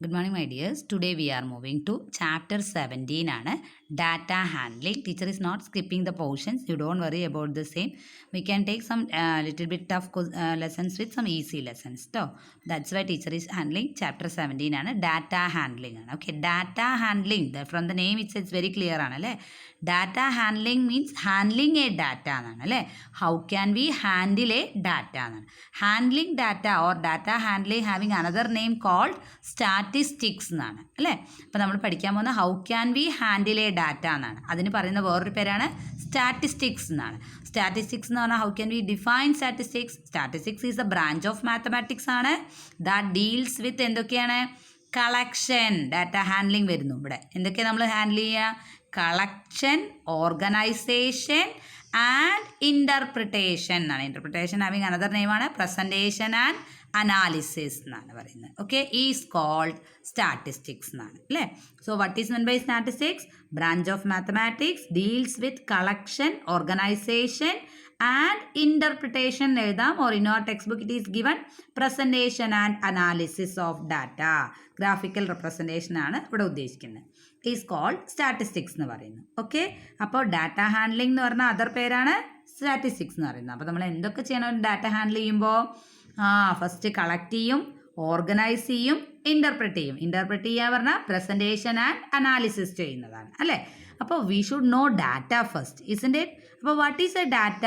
Good morning, my dears. Today we are moving to chapter 17 ആണ് data handling. Teacher is not skipping the portions. You don't worry about the same. We can take some little bit tough lessons with some easy lessons. So that's why teacher is handling chapter 17 ആണ് data handling ആണ്. Okay, data handling. From the name it's very clear ആണ് അല്ലേ. Data handling means handling a data എന്നാണ് അല്ലേ. How can we handle a data എന്നാണ്. Handling data or data handling having another name called statistics എന്നാണ് അല്ലേ. അപ്പോൾ നമ്മൾ പഠിക്കാൻ പോകുന്ന how can V handle A data എന്നാണ്. അതിന് പറയുന്ന വേറൊരു പേരാണ് സ്റ്റാറ്റിസ്റ്റിക്സ് എന്നാണ്. സ്റ്റാറ്റിസ്റ്റിക്സ് എന്ന് പറഞ്ഞാൽ how can V define statistics. Statistics is A branch of mathematics ആണ് ദാറ്റ് ഡീൽസ് വിത്ത് എന്തൊക്കെയാണ് കളക്ഷൻ. ഡാറ്റ ഹാൻഡ്ലിംഗ് വരുന്നു ഇവിടെ. എന്തൊക്കെയാണ് നമ്മൾ ഹാൻഡിൽ ചെയ്യുക? കളക്ഷൻ, ഓർഗനൈസേഷൻ ആൻഡ് ഇൻ്റർപ്രിട്ടേഷൻ എന്നാണ്. ഇൻ്റർപ്രിട്ടേഷൻ ഹാവിങ് അനദർ നെയിമാണ് പ്രസൻറ്റേഷൻ ആൻഡ് അനാലിസിസ് എന്നാണ് പറയുന്നത്. ഓക്കെ, ഈസ് കോൾഡ് സ്റ്റാറ്റിസ്റ്റിക്സ് എന്നാണ് അല്ലേ. So what is meant by statistics? Branch of mathematics deals with collection, organisation and interpretation എഴുതാം. Or in our text book it is given presentation and analysis of data. Graphical representation ആണ് ഇവിടെ ഉദ്ദേശിക്കുന്നത്. Is called statistics എന്ന് പറയുന്നു. Okay, അപ്പോൾ data handling എന്ന് പറഞ്ഞാൽ other പേരാണ് സ്റ്റാറ്റിസ്റ്റിക്സ് എന്ന് പറയുന്നത്. അപ്പോൾ നമ്മൾ എന്തൊക്കെ ചെയ്യണം ഡാറ്റ ഹാൻഡിൽ ചെയ്യുമ്പോൾ? ഫസ്റ്റ് കളക്ട് ചെയ്യും, ഓർഗനൈസ് ചെയ്യും, ഇൻ്റർപ്രറ്റ് ചെയ്യും. ഇൻ്റർപ്രറ്റ് ചെയ്യുക പറഞ്ഞാൽ പ്രസൻറ്റേഷൻ ആൻഡ് അനാലിസിസ് ചെയ്യുന്നതാണ് അല്ലേ. അപ്പോൾ we should know data first, isn't it? അപ്പോൾ what is a data?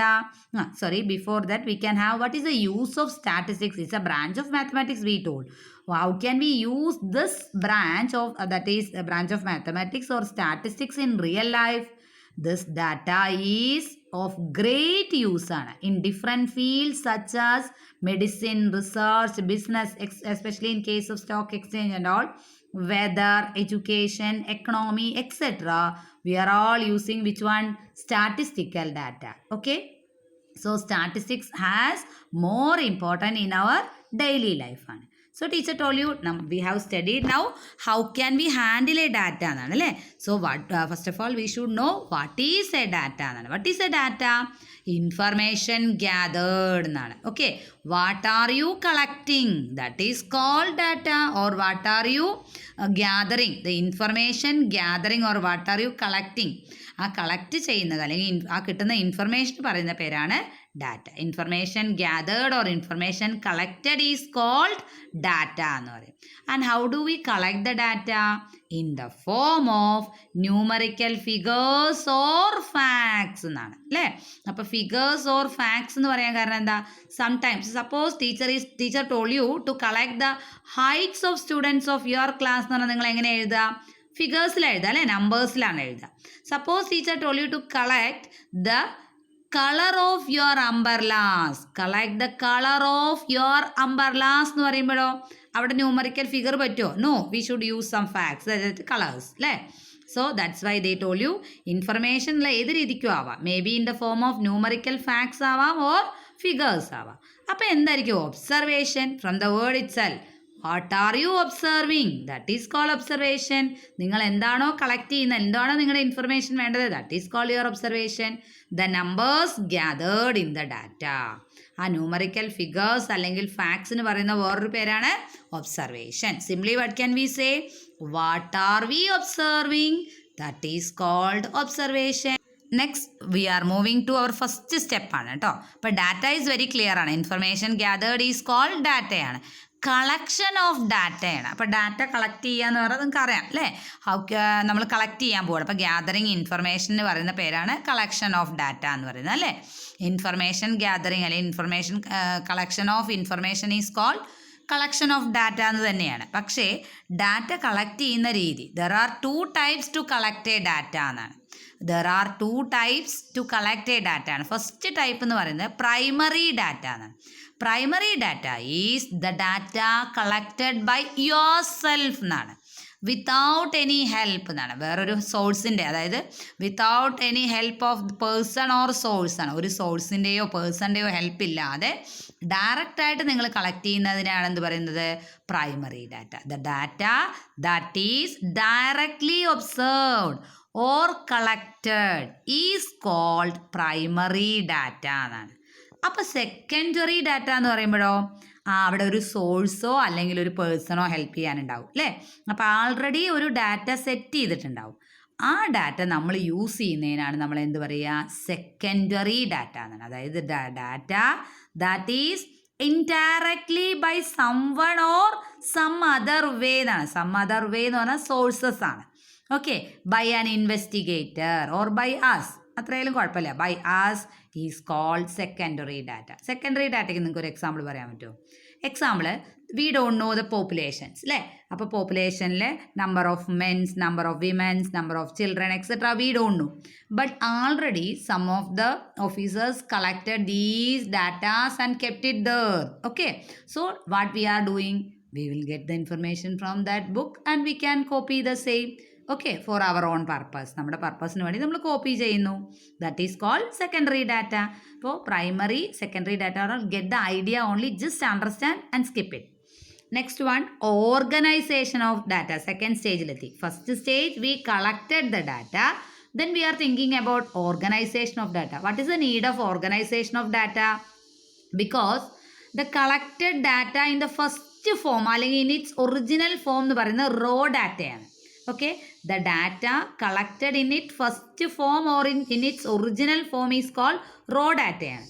Before that we can have what is the use of statistics. It's a branch of mathematics we told. How can we use this branch of that is a branch of mathematics or statistics in real life? This data is of great use in different fields such as medicine, research, business, especially in case of stock exchange and all, weather, education, economy, etc. We are all using which one? Statistical data. Okay, so statistics has more important in our daily life. So teacher told you we have studied now how can we handle a data എന്നാണ് അല്ലേ. So first of all we should know what is a data എന്നാണ്. What is a data? Information gathered എന്നാണ്. Okay, what are you collecting? That is called data. Or what are you gathering? The information gathering or what are you collecting? ആ collect ചെയ്യുന്നത് അല്ലെങ്കിൽ ആ കിട്ടുന്ന information പറയുന്ന പേരാണ് data. Information gathered or information collected is called data എന്ന് പറയും. And how do we collect the data? In the form of numerical figures or facts എന്നാണ് അല്ലേ. അപ്പോൾ ഫിഗേഴ്സ് ഓർ ഫാക്ട്സ് എന്ന് പറയാൻ കാരണം എന്താ? Sometimes suppose teacher told you to collect the heights of students of your class എന്ന് പറഞ്ഞാൽ നിങ്ങൾ എങ്ങനെ എഴുതുക? ഫിഗേഴ്സിൽ എഴുതുക അല്ലേ, നമ്പേഴ്സിലാണ് എഴുതുക. Suppose teacher told you to collect the colour of your umbrellas. Collect the colour of your umbrellas എന്ന് പറയുമ്പോഴോ അവിടെ ന്യൂമറിക്കൽ ഫിഗർ പറ്റുമോ? No, we should use some facts, അതായത് കളേഴ്സ് അല്ലേ. So that's why they told you information ഏത് രീതിക്കും ആവാം. May be in the form of numerical facts ആവാം ഓർ ഫിഗേഴ്സ് ആവാം. അപ്പോൾ എന്തായിരിക്കും? Observation from the word itself. What are you observing? That is called observation. നിങ്ങൾ എന്താണോ collect ചെയ്യുന്നത്, എന്താണോ നിങ്ങളുടെ ഇൻഫർമേഷൻ വേണ്ടത്, that is called your observation. The numbers gathered in the data. ആ ന്യൂമറിക്കൽ ഫിഗേഴ്സ് അല്ലെങ്കിൽ ഫാക്ട്സ് എന്ന് പറയുന്ന വേറൊരു പേരാണ് observation. Simply what can we say? What are we observing? That is called observation. Next we are moving to our first സ്റ്റെപ്പാണ് കേട്ടോ. അപ്പോൾ data is very clear ആണ്. ഇൻഫർമേഷൻ ഗ്യാതേർഡ് ഈസ് കോൾഡ് ഡാറ്റയാണ്. കളക്ഷൻ ഓഫ് ഡാറ്റയാണ്. അപ്പോൾ data collect ചെയ്യുക എന്ന് പറഞ്ഞാൽ നിങ്ങൾക്ക് അറിയാം അല്ലേ. നമ്മൾ കളക്ട് ചെയ്യാൻ പോകണം. അപ്പോൾ ഗ്യാതറിങ് ഇൻഫർമേഷൻ എന്ന് പറയുന്ന പേരാണ് കളക്ഷൻ ഓഫ് ഡാറ്റ എന്ന് പറയുന്നത് അല്ലേ. ഇൻഫർമേഷൻ ഗ്യാതറിങ് അല്ലെങ്കിൽ information collection of information is called collection of data എന്ന് തന്നെയാണ്. പക്ഷേ ഡാറ്റ കളക്ട് ചെയ്യുന്ന രീതി, there are 2 types to collect a data എന്നാണ്. There are 2 types to collect a data ആണ്. ഫസ്റ്റ് ടൈപ്പ് എന്ന് പറയുന്നത് പ്രൈമറി ഡാറ്റ എന്നാണ്. Primary data is the data collected by your yourself. Without any help എന്നാണ്. വേറൊരു സോഴ്സിൻ്റെ, അതായത് without any help of person or source ആണ്. ഒരു സോഴ്സിൻ്റെയോ പേഴ്സൻ്റെയോ ഹെൽപ്പ് ഇല്ലാതെ ഡയറക്റ്റായിട്ട് നിങ്ങൾ കളക്ട് ചെയ്യുന്നതിനാണ് എന്ത് പറയുന്നത്? Primary data. The data that is directly observed or collected is called primary data എന്നാണ്. അപ്പോൾ സെക്കൻഡറി ഡാറ്റ എന്ന് പറയുമ്പോഴോ അവിടെ ഒരു സോഴ്സോ അല്ലെങ്കിൽ ഒരു പേഴ്സണോ ഹെൽപ്പ് ചെയ്യാനുണ്ടാവും അല്ലേ. അപ്പോൾ ആൾറെഡി ഒരു ഡാറ്റ സെറ്റ് ചെയ്തിട്ടുണ്ടാവും. ആ ഡാറ്റ നമ്മൾ യൂസ് ചെയ്യുന്നതിനാണ് നമ്മൾ എന്ത് പറയുക, സെക്കൻഡറി ഡാറ്റ എന്നാണ്. അതായത് data that is indirectly by someone or some other way എന്നാണ്. സം അതർ വേ എന്ന് പറഞ്ഞാൽ സോഴ്സസ് ആണ്. Okay, by an investigator or by us, അത്രയായാലും കുഴപ്പമില്ല. By us is called secondary data. Secondary ഡാറ്റയ്ക്ക് നിങ്ങൾക്ക് ഒരു എക്സാമ്പിൾ പറയാൻ പറ്റുമോ? Example, we don't know the populations അല്ലേ. അപ്പോൾ പോപ്പുലേഷനിൽ number of mens, number of womens, number of children etcetera we don't know. But already some of the officers collected these datas and kept it there. Okay, so what V are doing, we will get the information from that book and we can copy the same, okay, for our own purpose. നമ്മുടെ പർപ്പസിന് വേണ്ടി നമ്മൾ copy ചെയ്യുന്നു. That is called secondary data. അപ്പോൾ primary, secondary data get the idea only, just understand and skip it. Next one, organisation of data. Second സ്റ്റേജിലെത്തി. First stage we collected the data, then we are thinking about organization of data. What is the need of organization of data? Because the collected data in the first form അല്ലെങ്കിൽ in its original form എന്ന് പറയുന്നത് raw ഡാറ്റയാണ്. Okay, the data collected in it first form or in its original form is called raw ഡാറ്റയാണ്.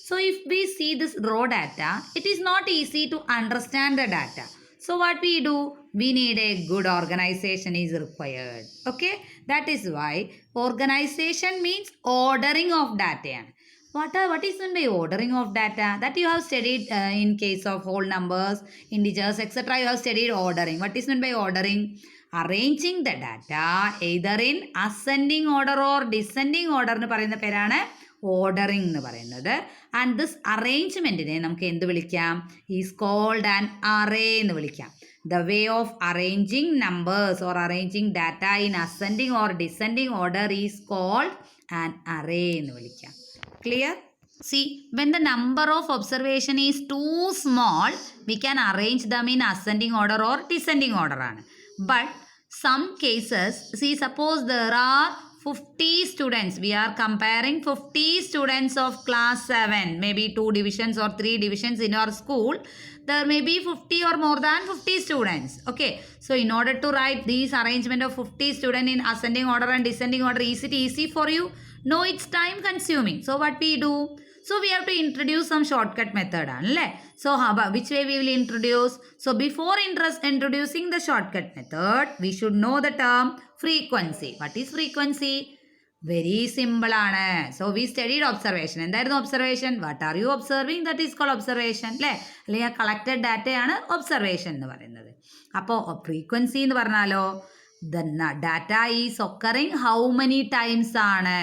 So if we see this raw data, it is not easy to understand the data. So what we do, we need a good organization is required. Okay, that is why organization means ordering of data. What is meant by ordering of data? That you have studied in case of whole numbers, integers, etc. You have studied ordering. What is meant by ordering? Arranging the data either in ascending order or descending order എന്ന് പറയുന്ന പേരാണ് ordering എന്ന് പറയുന്നത്. And this അറേഞ്ച്മെൻറ്റിനെ നമുക്ക് എന്ത് വിളിക്കാം, is called an array എന്ന് വിളിക്കാം. The way of arranging numbers or arranging data in ascending or descending order is called an array എന്ന് വിളിക്കാം. Clear? See, when the number of observation is too small, we can arrange them in ascending order or descending order ആണ്. But some cases, see, suppose there are 50 students. We are comparing 50 students of class 7, maybe 2 divisions or 3 divisions in our school. There may be 50 or more than 50 students. Okay, so in order to write these arrangement of 50 students in ascending order and descending order, is it easy for you? No, it's time consuming. So what we do? So we have to introduce some shortcut method. So which way we will introduce? So before introducing the shortcut method, we should know the term frequency. What is frequency? Very simple ആണ്. So we studied observation. എന്തായിരുന്നു observation? What are you observing? That is called observation. അല്ലേ, അല്ലെങ്കിൽ collected ഡാറ്റയാണ് observation എന്ന് പറയുന്നത്. അപ്പോൾ frequency എന്ന് പറഞ്ഞാലോ, the data is occurring how many times ആണ്,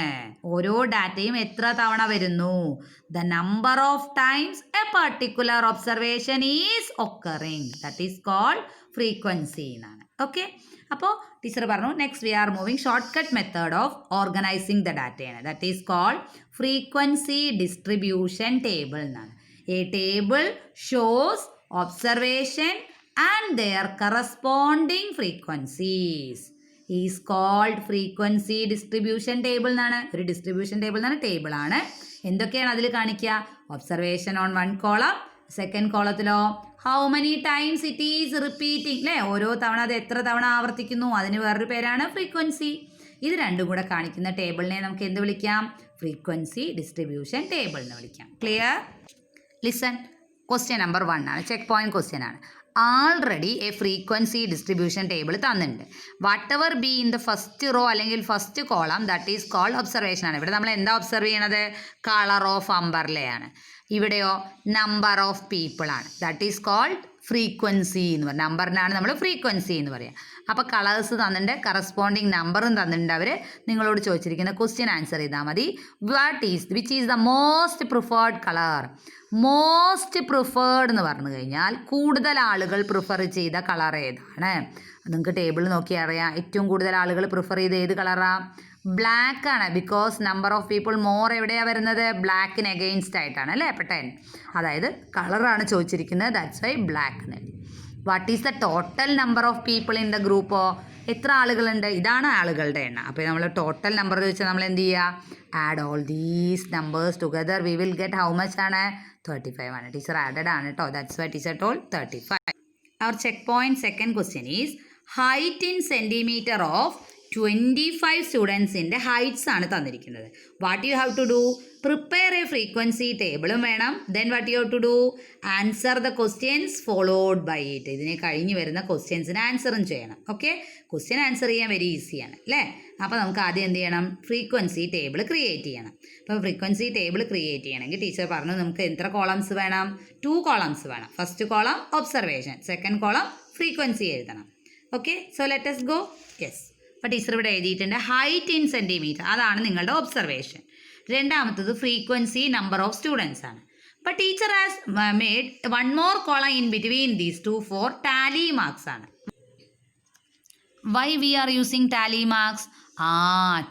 ഓരോ ഡാറ്റയും എത്ര തവണ വരുന്നു. The number of times a particular observation is occurring, that is called frequency എന്നാണ്. ഓക്കെ, അപ്പോൾ ടീച്ചർ പറഞ്ഞു next we are moving shortcut method of organising the data. That is called frequency distribution table എന്നാണ്. A table shows observation and their corresponding frequencies is called frequency distribution table എന്നാണ്. ഒരു distribution table എന്നാണ്, table ആണ്. എന്തൊക്കെയാണ് അതിൽ കാണിക്കുക? Observation on one column, second കോളത്തിലോ how many times it is repeating അല്ലേ, ഓരോ തവണ അത് എത്ര തവണ ആവർത്തിക്കുന്നു, അതിന് വേറൊരു പേരാണ് ഫ്രീക്വൻസി. ഇത് രണ്ടും കൂടെ കാണിക്കുന്ന ടേബിളിനെ നമുക്ക് എന്ത് വിളിക്കാം? ഫ്രീക്വൻസി ഡിസ്ട്രിബ്യൂഷൻ ടേബിൾ എന്ന് വിളിക്കാം. ക്ലിയർ? ലിസൺ, ക്വസ്റ്റ്യൻ നമ്പർ 1 ആണ്, ചെക്ക് പോയിന്റ് ക്വസ്റ്റ്യൻ ആണ്. Already a frequency distribution table തന്നിട്ടുണ്ട്. Whatever be in the first row അല്ലെങ്കിൽ first column, that is called observation ആണ്. ഇവിടെ നമ്മൾ എന്താ ഒബ്സർവ് ചെയ്യണത്? കളർ ഓഫ് അംബർലയാണ്. ഇവിടെയോ നമ്പർ ഓഫ് പീപ്പിൾ ആണ്. ദാറ്റ് ഈസ് കോൾഡ് ഫ്രീക്വൻസി എന്ന് പറയുന്നത്. നമ്പറിനാണ് നമ്മൾ ഫ്രീക്വൻസി എന്ന് പറയുക. അപ്പോൾ കളേഴ്സ് തന്നിട്ടുണ്ട്, കറസ്പോണ്ടിങ് നമ്പറും തന്നിട്ടുണ്ട്. അവർ നിങ്ങളോട് ചോദിച്ചിരിക്കുന്ന ക്വസ്റ്റ്യൻ ആൻസർ ചെയ്താൽ മതി. Which is the most preferred colour? Most preferred എന്ന് പറഞ്ഞു കഴിഞ്ഞാൽ കൂടുതൽ ആളുകൾ പ്രിഫർ ചെയ്ത കളർ ഏതാണ്? നിങ്ങൾക്ക് ടേബിൾ നോക്കി അറിയാം. ഏറ്റവും കൂടുതൽ ആളുകൾ പ്രിഫർ ചെയ്ത് ഏത് കളറാണ്? ബ്ലാക്ക് ആണ്. Because number of people more എവിടെയാണ് വരുന്നത്? ബ്ലാക്കിന് എഗെയിൻസ്റ്റ് ആയിട്ടാണ് അല്ലേ, അപ്പോൾ 10. അതായത് കളറാണ് ചോദിച്ചിരിക്കുന്നത്, ദാറ്റ്സ് വൈ ബ്ലാക്ക് എന്ന്. What is the total number of people in the ഗ്രൂപ്പോ? എത്ര ആളുകളുണ്ട്? ഇതാണ് ആളുകളുടെ എണ്ണം. അപ്പോൾ നമ്മൾ ടോട്ടൽ നമ്പർ ചോദിച്ചാൽ നമ്മൾ എന്ത് ചെയ്യുക? Add all these numbers together we will get how much ആണ്? 35 ആണ്. ടീച്ചർ ആഡഡ് ആണ് കേട്ടോ. That's why teacher told 35. Our check point second question is height in centimetre of 25 സ്റ്റുഡൻസിൻ്റെ ഹൈറ്റ്സ് ആണ് തന്നിരിക്കുന്നത്. What you have to do? Prepare a frequency ടേബിളും വേണം. Then what you have to do? Answer the questions followed by it. ഇതിനെ കഴിഞ്ഞ് വരുന്ന ക്വസ്റ്റ്യൻസിന് ആൻസറും ചെയ്യണം. ഓക്കെ, ക്വസ്റ്റ്യൻ ആൻസർ ചെയ്യാൻ വെരി ഈസിയാണ് അല്ലേ? അപ്പോൾ നമുക്ക് ആദ്യം എന്ത് ചെയ്യണം? ഫ്രീക്വൻസി ടേബിൾ ക്രിയേറ്റ് ചെയ്യണം. അപ്പോൾ ഫ്രീക്വൻസി ടേബിൾ ക്രിയേറ്റ് ചെയ്യണമെങ്കിൽ ടീച്ചർ പറഞ്ഞു നമുക്ക് എത്ര കോളംസ് വേണം? 2 കോളംസ് വേണം. First column observation, second column frequency എഴുതണം. Okay, so let us go. Yes, അപ്പോൾ ടീച്ചർ ഇവിടെ എഴുതിയിട്ടുണ്ട് ഹൈറ്റ് ഇൻ സെൻറ്റിമീറ്റർ, അതാണ് നിങ്ങളുടെ ഒബ്സർവേഷൻ. രണ്ടാമത്തത് ഫ്രീക്വൻസി നമ്പർ ഓഫ് സ്റ്റുഡൻസ് ആണ്. അപ്പോൾ teacher has made 1 more column in between these 2 for tally marks ആണ്. Why we are using tally marks?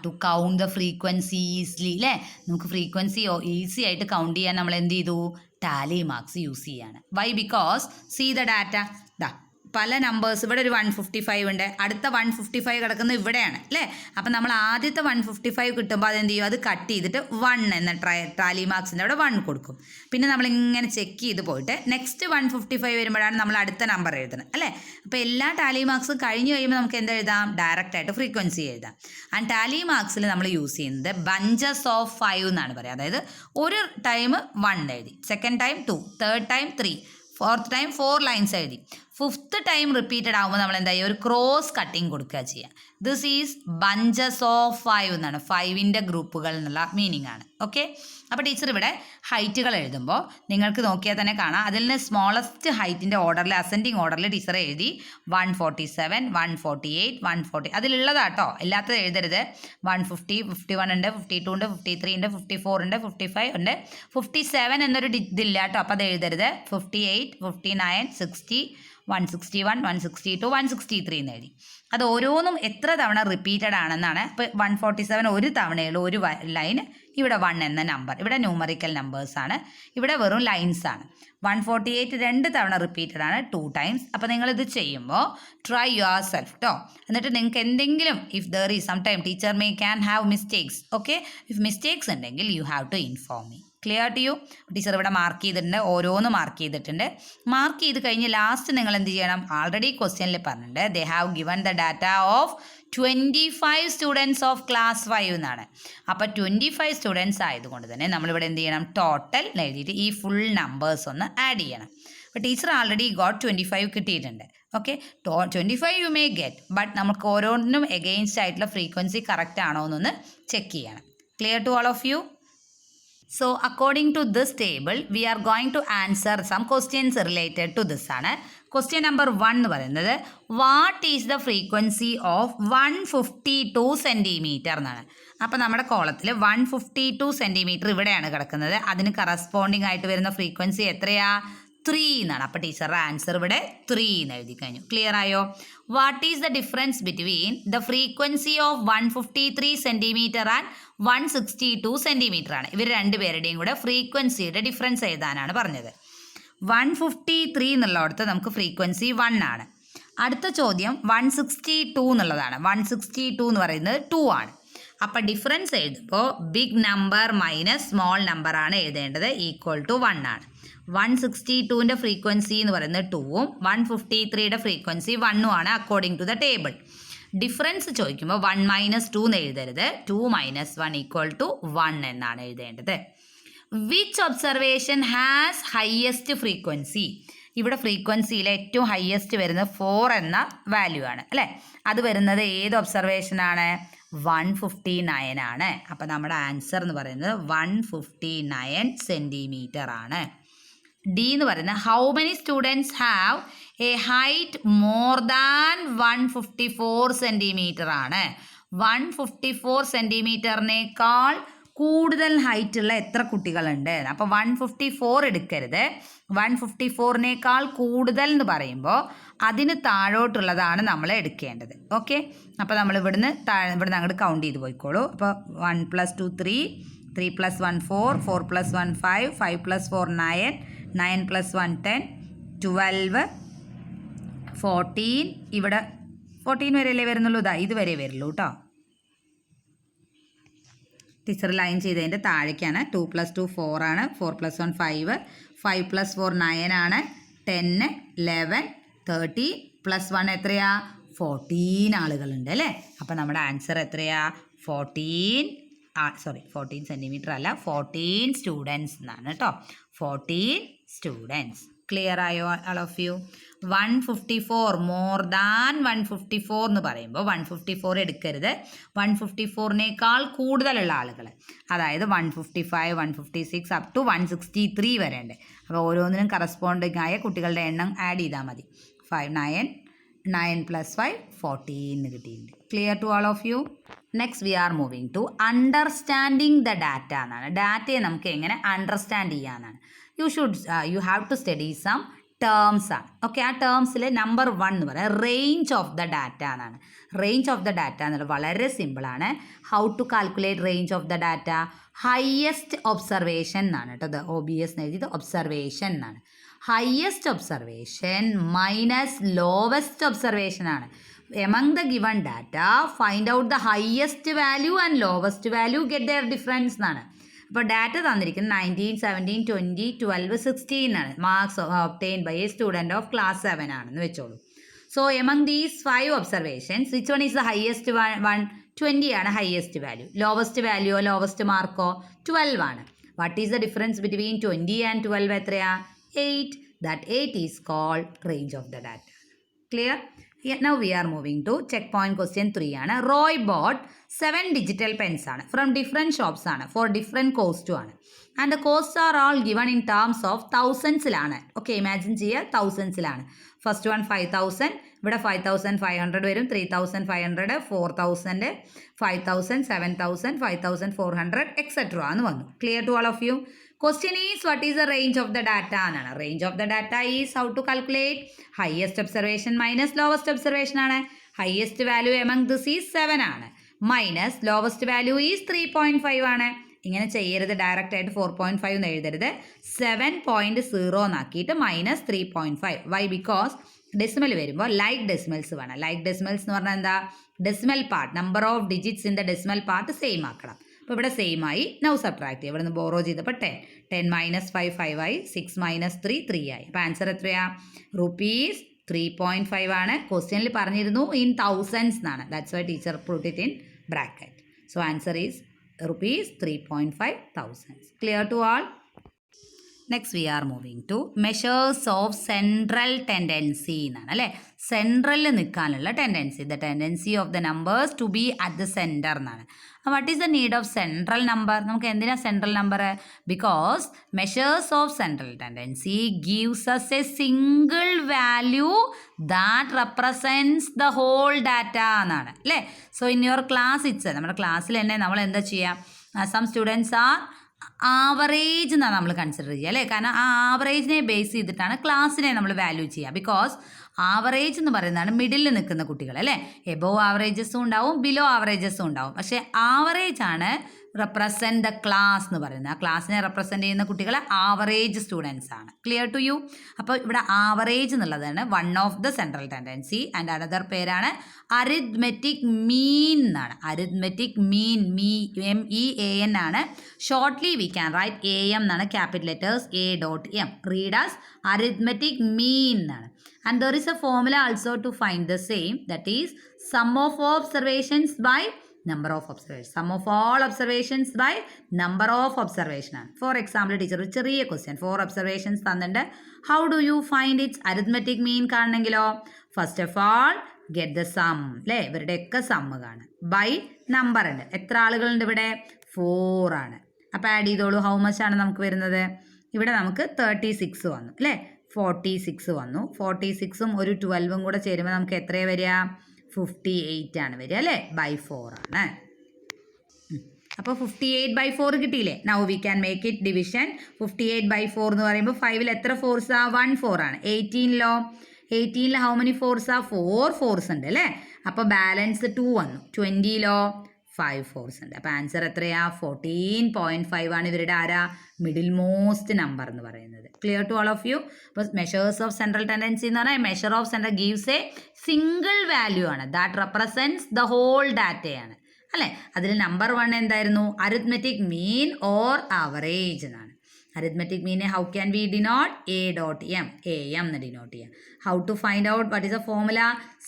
To count the frequency easily അല്ലേ? നമുക്ക് ഫ്രീക്വൻസി ഈസി ആയിട്ട് count ചെയ്യാൻ നമ്മൾ എന്ത് ചെയ്തു? ടാലി മാർക്സ് യൂസ് ചെയ്യാണ്. Why? Because see the data. പല നമ്പേഴ്സ്, ഇവിടെ ഒരു 155 ഉണ്ട്, അടുത്ത 155 കിടക്കുന്നത് ഇവിടെയാണ് അല്ലേ? അപ്പം നമ്മൾ ആദ്യത്തെ 155 കിട്ടുമ്പോൾ അതെന്ത് ചെയ്യും? അത് കട്ട് ചെയ്തിട്ട് 1 എന്ന ടാലി മാർക്സിൻ്റെ അവിടെ 1 കൊടുക്കും. പിന്നെ നമ്മളിങ്ങനെ ചെക്ക് ചെയ്ത് പോയിട്ട് നെക്സ്റ്റ് 155 വരുമ്പോഴാണ് നമ്മൾ അടുത്ത നമ്പർ എഴുതുന്നത് അല്ലേ? അപ്പോൾ എല്ലാ ടാലി മാർക്സും കഴിഞ്ഞ് കഴിയുമ്പോൾ നമുക്ക് എന്ത് എഴുതാം? ഡയറക്റ്റായിട്ട് ഫ്രീക്വൻസി എഴുതാം. ആൻഡ് ടാലി മാർക്സിൽ നമ്മൾ യൂസ് ചെയ്യുന്നത് ബഞ്ചസ് ഓഫ് 5 എന്നാണ് പറയുക. അതായത് ഒരു ടൈം 1 എഴുതി, second time 2, third time 3, fourth time 4 lines എഴുതി, ഫിഫ്ത്ത് ടൈം റിപ്പീറ്റഡ് ആകുമ്പോൾ നമ്മൾ എന്താ ചെയ്യുക? ഒരു ക്രോസ് കട്ടിങ് കൊടുക്കുക ചെയ്യുക. ദിസ് ഈസ് ബഞ്ചസ് ഓഫ് 5 എന്നാണ്, 5ൻ്റെ ഗ്രൂപ്പുകൾ എന്നുള്ള മീനിങ് ആണ്. ഓക്കെ, അപ്പോൾ ടീച്ചർ ഇവിടെ ഹൈറ്റുകൾ എഴുതുമ്പോൾ നിങ്ങൾക്ക് നോക്കിയാൽ തന്നെ കാണാം, അതിൽ നിന്ന് സ്മോളസ്റ്റ് ഹൈറ്റിൻ്റെ ഓർഡറിൽ, അസെൻഡിങ് ഓർഡറിൽ ടീച്ചർ എഴുതി 147, 148, 140 അതിലുള്ളതാട്ടോ, എല്ലാത്തത് എഴുതരുത്. 150, 51 ഉണ്ട്, 52 ഉണ്ട്, 53 ഉണ്ട്, 54 ഉണ്ട്, 55 ഉണ്ട്, 57 എന്നൊരു ഇതില്ല കേട്ടോ, അപ്പോൾ അത് എഴുതരുത്. 58, 59, 60, 161, 162, 163 എന്ന് എഴുതി. അത് ഓരോന്നും എത്ര തവണ റിപ്പീറ്റഡ് ആണെന്നാണ്. അപ്പോൾ 147 ഒരു തവണയുള്ള ഒരു ലൈൻ, ഇവിടെ 1 എന്ന നമ്പർ, ഇവിടെ ന്യൂമറിക്കൽ നമ്പേഴ്സാണ്, ഇവിടെ വെറും ലൈൻസ് ആണ്. 148 2 തവണ റിപ്പീറ്റഡ് ആണ്, 2 ടൈംസ്. അപ്പോൾ നിങ്ങളിത് ചെയ്യുമ്പോൾ ട്രൈ യുവർ സെൽഫ് കേട്ടോ. എന്നിട്ട് നിങ്ങൾക്ക് എന്തെങ്കിലും if there is some time teacher may can have mistakes. Okay, if mistakes ഉണ്ടെങ്കിൽ you have to inform me. Clear to you? Teacher ഇവിടെ മാർക്ക് ചെയ്തിട്ടുണ്ട്, ഓരോന്ന് മാർക്ക് ചെയ്തിട്ടുണ്ട്. മാർക്ക് ചെയ്ത് കഴിഞ്ഞ് ലാസ്റ്റ് നിങ്ങൾ എന്ത് ചെയ്യണം? ആൾറെഡി ക്വസ്റ്റ്യനിൽ പറഞ്ഞിട്ടുണ്ട്, they have given the data of 25 students of class 5 എന്നാണ്. അപ്പോൾ 25 സ്റ്റുഡൻസ് ആയതുകൊണ്ട് തന്നെ നമ്മളിവിടെ എന്ത് ചെയ്യണം? ടോട്ടൽ എഴുതിയിട്ട് ഈ ഫുൾ നമ്പേഴ്സ് ഒന്ന് ആഡ് ചെയ്യണം. അപ്പോൾ ടീച്ചർ ആൾറെഡി ഗോട്ട് 25 കിട്ടിയിട്ടുണ്ട്. Okay, 25 you may get, but നമുക്ക് ഓരോന്നിനും എഗെയിൻസ്റ്റ് ആയിട്ടുള്ള ഫ്രീക്വൻസി കറക്റ്റ് ആണോ എന്നൊന്ന് ചെക്ക് ചെയ്യണം. Clear to all of you? So according to this table, we are going to answer some questions related to this ആണ്. Question number 1 എന്ന് പറയുന്നത് what is the frequency of 152 centimeter എന്നാണ്. അപ്പോൾ നമ്മുടെ കോളത്തിൽ 152 സെൻറ്റിമീറ്റർ ഇവിടെയാണ് കിടക്കുന്നത്. അതിന് കറസ്പോണ്ടിങ് ആയിട്ട് വരുന്ന ഫ്രീക്വൻസി എത്രയാ? 3 എന്നാണ്. അപ്പോൾ ടീച്ചറുടെ ആൻസർ ഇവിടെ 3 എന്ന് എഴുതി കഴിഞ്ഞു. ക്ലിയർ ആയോ? What is the difference between the frequency of 153 centimetre and 162 centimetre ആണ്. ഇവർ രണ്ടുപേരുടെയും കൂടെ ഫ്രീക്വൻസിയുടെ ഡിഫറൻസ് എഴുതാനാണ് പറഞ്ഞത്. 153 എന്നുള്ളിടത്ത് നമുക്ക് ഫ്രീക്വൻസി 1 ആണ്. അടുത്ത ചോദ്യം 162 എന്നുള്ളതാണ്. 162 എന്ന് പറയുന്നത് 2 ആണ്. അപ്പോൾ ഡിഫറൻസ് എഴുതുമ്പോൾ big number minus small number ആണ് എഴുതേണ്ടത്, ഈക്വൽ ടു 1 ആണ്. 162ൻ്റെ ഫ്രീക്വൻസി എന്ന് പറയുന്നത് 2ഉം 153യുടെ ഫ്രീക്വൻസി 1ഉം ആണ് according to the table. Difference ചോദിക്കുമ്പോൾ 1 - 2 എന്ന് എഴുതരുത്, 2 - 1 ഈക്വൽ ടു 1 എന്നാണ് എഴുതേണ്ടത്. Which observation has highest frequency? ഇവിടെ ഫ്രീക്വൻസിയിൽ ഏറ്റവും ഹയസ്റ്റ് വരുന്നത് 4 എന്ന വാല്യൂ ആണ് അല്ലേ? അത് വരുന്നത് ഏത് ഒബ്സർവേഷനാണ്? 159 ആണ്. അപ്പോൾ നമ്മുടെ ആൻസർ എന്ന് പറയുന്നത് 159 സെൻറ്റിമീറ്റർ ആണ്. ഡി എന്ന് പറയുന്നത് how many students have A height more than 154 centimetre ആണ്. 154 സെൻറ്റിമീറ്ററിനേക്കാൾ കൂടുതൽ ഹൈറ്റുള്ള എത്ര കുട്ടികളുണ്ട്? അപ്പോൾ 154 എടുക്കരുത്, 154നേക്കാൾ കൂടുതൽ എന്ന് പറയുമ്പോൾ അതിന് താഴോട്ടുള്ളതാണ് നമ്മൾ എടുക്കേണ്ടത്. ഓക്കെ, അപ്പോൾ നമ്മൾ ഇവിടുന്ന് അങ്ങോട്ട് കൗണ്ട് ചെയ്ത് പോയിക്കോളൂ. അപ്പോൾ 1 + 2 3, 3 + 1 4, 4 + 1 5, 5 + 4 9, 9 + 1 10, 12, 14 ഇവിടെ 14 വരെയല്ലേ വരുന്നുള്ളൂ, ഇതാ ഇതുവരെ വരുള്ളൂ കേട്ടോ. ടീച്ചർ ലൈൻ ചെയ്തതിൻ്റെ താഴേക്കാണ്. 2 + 2 4 ആണ്. 4 + 1 5, 5 + 4 9 ആണ്. 10 11 13 + 1 എത്രയാ? 14 ആളുകളുണ്ട് അല്ലേ. അപ്പോൾ നമ്മുടെ ആൻസർ എത്രയാ? 14 സെൻറ്റിമീറ്റർ അല്ല, 14 സ്റ്റുഡൻസ് എന്നാണ് കേട്ടോ. 14 സ്റ്റുഡൻസ്. ക്ലിയർ ആയോ all of you? 154 more than 154 എന്ന് പറയുമ്പോൾ 154 എടുക്കരുത്, 154നേക്കാൾ കൂടുതലുള്ള ആളുകൾ, അതായത് 155 156 അപ് ടു 163 വരെ ഉണ്ട്. അപ്പോൾ ഓരോന്നിനും കറസ്പോണ്ടിങ് ആയ കുട്ടികളുടെ എണ്ണം ആഡ് ചെയ്താൽ മതി. 9 + 5 14 കിട്ടിയിട്ടുണ്ട്. Clear to all of you? Next we are moving to understanding the data എന്നാണ്. ഡാറ്റയെ നമുക്ക് എങ്ങനെ അണ്ടർസ്റ്റാൻഡ് ചെയ്യാമെന്നാണ്. You have to study some terms ആണ്. ഓക്കെ, ആ ടേംസിൽ നമ്പർ 1 എന്ന് പറയുന്നത് റേഞ്ച് ഓഫ് ദ ഡാറ്റ എന്നാണ്. റേഞ്ച് ഓഫ് ദ ഡാറ്റ എന്നുള്ളത് വളരെ സിമ്പിളാണ്. How to calculate range of the data? Highest observation എന്നാണ് കേട്ടോ. ഇത് OBS എഴുതിയത് ഒബ്സർവേഷൻ എന്നാണ്. Highest observation minus lowest observation ആണ്. Among the given data, find out the highest value and lowest value, get their difference എന്നാണ്. അപ്പോൾ data തന്നിരിക്കുന്നത് 19 17 20 12 16 ആണ്. Marks obtained by a student of class 7 ആണെന്ന് വെച്ചോളൂ. So among these 5 observations, which one is the highest one? 20 ആണ് highest value. Lowest value, lowest Marco 12 ആണ്. What is the difference between 20 and 12? എത്രയാ? 8. That 8 is called range of the data. Clear? Now we are moving to checkpoint question 3 ആണ്. Roy bought 7 digital pens ആണ്. From different shops ആണ്. For different cost ആണ്. And the costs are all given in terms of thousandsലാണ്. Okay, imagine ചെയ്യുക, thousandsലാണ്. First one 5000, ഇവിടെ 5500 വരും, 3500, 4000, 5000, 7000, 5400 etc. എന്ന് വന്നു. Clear to all of you? Question is, what is the range of the data? Range of the data is how to calculate highest observation minus lowest observation ആണ്. Highest value among this is 7 ആണ്. Minus lowest value is 3.5 ആണ്. ഇങ്ങനെ ചെയ്യരുത്, direct ആയിട്ട് 4.5 എന്ന് എഴുതരുത്. 7.0 എന്നാക്കിയിട്ട് minus 3.5. Y? Because decimal വരുമ്പോൾ like decimals വേണം. ലൈക്ക് ഡെസിമൽസ് എന്ന് പറഞ്ഞാൽ എന്താ? Decimal part, number of digits in the decimal part same ആക്കണം. അപ്പോൾ ഇവിടെ സെയിം ആയി. നൗ സബ്ട്രാക്ട് ചെയ്യുക. ഇവിടെ നിന്ന് ബോറോ ചെയ്തപ്പോൾ 10 മൈനസ് 5 5 ആയി. 6 മൈനസ് 3 3 ആയി. അപ്പോൾ ആൻസർ എത്രയാ? rupees 3.5 ആണ്. ക്വസ്റ്റ്യനിൽ പറഞ്ഞിരുന്നു ഇൻ തൗസൻഡ്സ് എന്നാണ്. That's why teacher put it in bracket. So answer is rupees 3.5 thousands. Clear to all? Next we are moving to measures of central tendency എന്നാണ് അല്ലേ. സെൻട്രലിൽ നിൽക്കാനുള്ള tendency, the tendency of the numbers to be at the centre എന്നാണ്. What is the need of central number? നമുക്ക് എന്തിനാ central number? Because measures of central tendency gives us a single value that represents the whole data എന്നാണ് അല്ലേ. So in your class it's, നമ്മുടെ ക്ലാസ്സിൽ തന്നെ നമ്മൾ എന്താ ചെയ്യുക? സം സ്റ്റുഡൻസ് ആർ ആവറേജ് എന്നാണ് നമ്മൾ കൺസിഡർ ചെയ്യുക അല്ലേ. കാരണം ആ ആവറേജിനെ ബേസ് ചെയ്തിട്ടാണ് ക്ലാസ്സിനെ നമ്മൾ വാല്യൂ ചെയ്യുക. ബിക്കോസ് ആവറേജ് എന്ന് പറയുന്നതാണ് മിഡിലിൽ നിൽക്കുന്ന കുട്ടികൾ അല്ലേ. എബോവ് ആവറേജസും ഉണ്ടാവും, ബിലോ ആവറേജസും ഉണ്ടാവും. പക്ഷേ ആവറേജ് ആണ് റെപ്രസെൻറ്റ് ദ ക്ലാസ് എന്ന് പറയുന്നത്. ആ ക്ലാസ്സിനെ റെപ്രസെൻറ്റ് ചെയ്യുന്ന കുട്ടികൾ ആവറേജ് സ്റ്റുഡൻസ് ആണ്. Clear to you? അപ്പോൾ ഇവിടെ ആവറേജ് എന്നുള്ളതാണ് one of the central tendency. And another പേരാണ് അരിത്മെറ്റിക് മീൻ എന്നാണ്. അരിത്മെറ്റിക് മീൻ, MEAN ആണ്. Shortly we can write AM എന്നാണ്, capital letters A.M. Read as arithmetic mean എന്നാണ്. And there is a formula also to find the same, that is sum of observations by number of observations. Sum of all observations by number of observation ആണ്. For example teacher ഒരു ചെറിയ question, 4 observations തന്നിട്ടുണ്ട്. How do you find its arithmetic mean കാണണമെങ്കിലോ first of all get the sum അല്ലേ. ഇവരുടെയൊക്കെ sum കാണും. By number ഉണ്ട്. എത്ര ആളുകളുണ്ട് ഇവിടെ? 4 ആണ്. അപ്പോൾ ആഡ് ചെയ്തോളൂ. ഹൗ മച്ച് ആണ് നമുക്ക് വരുന്നത്? ഇവിടെ നമുക്ക് 36 വന്നു അല്ലേ. 46 വന്നു. 46ഉം ഒരു 12ഉം കൂടെ ചേരുമ്പോൾ നമുക്ക് എത്രയാണ് വരിക? 58 ആണ് വരിക അല്ലേ. ബൈ 4 ആണ്. അപ്പോൾ 58/4 കിട്ടിയില്ലേ. Now we can make it division. 58/4 എന്ന് പറയുമ്പോൾ 5ൽ എത്ര ഫോർസാ? 1 4 ആണ്. 18ലോ? 18ൽ ഹൗ മെനി ഫോർസാ? 4 ഫോർസ് ഉണ്ട് അല്ലേ. അപ്പോൾ ബാലൻസ് 2 വന്നു. 20ലോ? 5 ഫോർസ് ഉണ്ട്. അപ്പോൾ ആൻസർ എത്രയാ? 14.5 ആണ് ഇവരുടെ ആരാ? മിഡിൽ മോസ്റ്റ് നമ്പർ എന്ന് പറയുന്നത്. Clear to all of you? അപ്പോൾ മെഷേഴ്സ് ഓഫ് സെൻട്രൽ ടെൻഡൻസി എന്ന് പറഞ്ഞാൽ measure of central gives a single value ആണ് ദാറ്റ് റെപ്രസെൻറ്റ്സ് ദ ഹോൾ ഡാറ്റയാണ് അല്ലേ. അതിൽ നമ്പർ 1 എന്തായിരുന്നു? അരിത്മെറ്റിക് മീൻ ഓർ ആവറേജ് എന്നാണ്. Arithmetic mean how can we denote? A.M. AM എന്ന് ഡിനോട്ട് ചെയ്യാം. How to find out? What is a formula?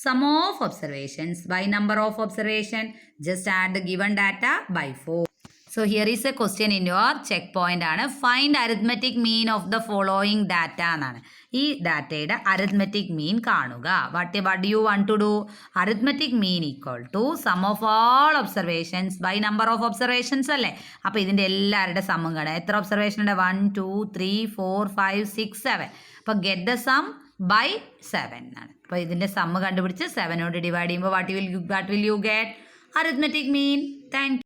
Sum of observations by number of observation. Just add the given data by 4. So here is a question in your checkpoint ആണ്. Find arithmetic mean of the following data എന്നാണ്. ഈ ഡാറ്റയുടെ arithmetic mean കാണുക. What do you want to do? Arithmetic mean equal to sum of all observations by number of observations അല്ലേ. അപ്പോൾ ഇതിൻ്റെ എല്ലാവരുടെ സമ്മും കാണാം. എത്ര ഒബ്സർവേഷൻ ഉണ്ട്? 1 2 3 4 5 6 7. അപ്പോൾ ഗെറ്റ് ദ സം ബൈ 7 എന്നാണ്. അപ്പോൾ ഇതിൻ്റെ സമ്മ് കണ്ടുപിടിച്ച് 7 ഡിവൈഡ് ചെയ്യുമ്പോൾ what will you get? Arithmetic mean. Thank